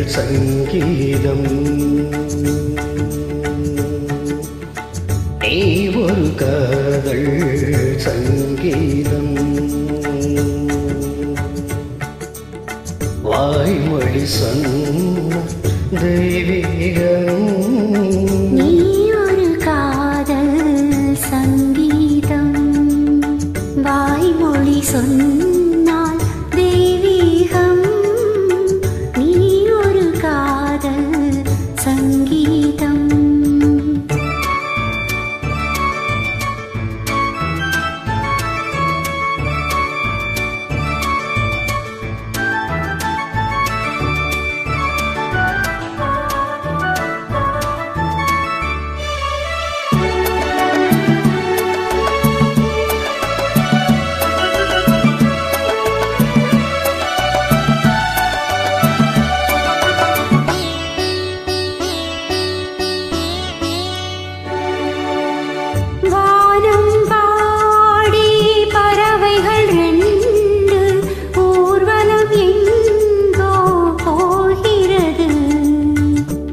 சங்கீதம் நீ ஒரு காதல் சங்கீதம் வாய்மொழி சொன்ன தெய்வீகம் நீ ஒரு காதல் சங்கீதம் வாய்மொழி சொன்னால் தெய்வீகம் நீ ஒரு காதல் சங்கீதம்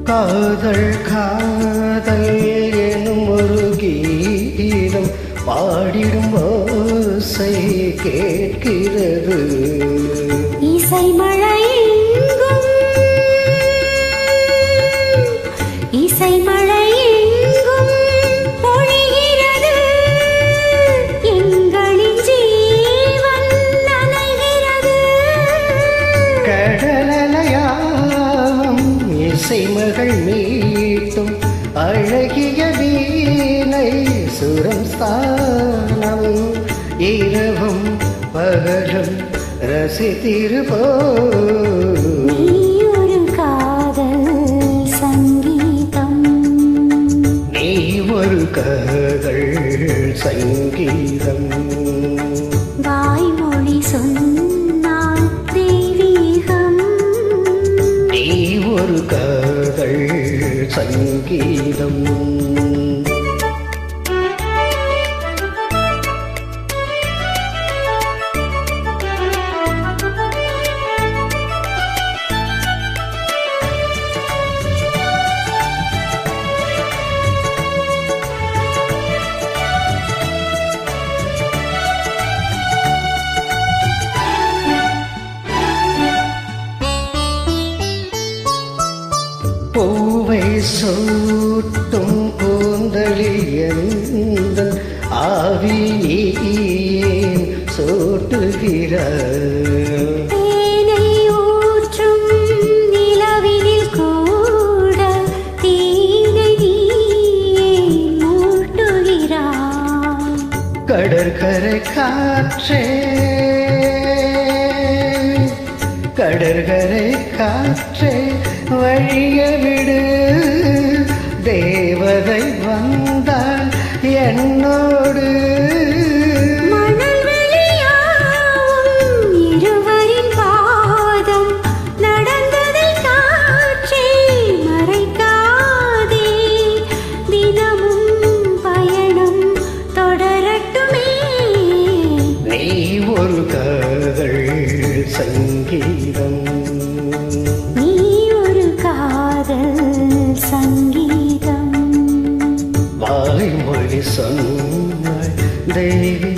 காதல் காதல் எனும் ஒரு கீதம் பாடிடும் ஓசை கேட்கிறது இசை மழை எங்கும் இசை மழை எங்கும் பொழிகிறது எங்களின் ஜீவன் நனைகிறது கடலலையாம் இசைமகள் மீட்டும் அழகிய வீணை சுரம் ஸ்தானம் இரவும் பகலும் ரசித்திருப்போ நீ ஒரு காதல் சங்கீதம் நீ ஒரு காதல் சங்கீதம் வாய்மொழி சொன்னால் தெய்வீகம் நீ ஒரு காதல் சங்கீதம் பூவை சூட்டும் கூந்தலில் எந்தன் ஆவி நீன் சூட்டுகிறாய் தேனை ஊற்றும் நிலவினில் கூட தீனை நீயே மூட்டுகிறாய் கடற்கரை காற்றே கடற்கரை காற்றே வழிய விடு தேவதை வந்தால் என்னோடு மணல் வெளியாகும் இருவரின் பாதம் நடந்ததை காற்றே மறைக்காதே தினமும் பயணம் தொடரட்டுமே நீ ஒரு காதல் சங்கீதம் நீ ஒரு காதல் சங்கீதம் வாய்மொழி சொன்ன தெய்வீகம்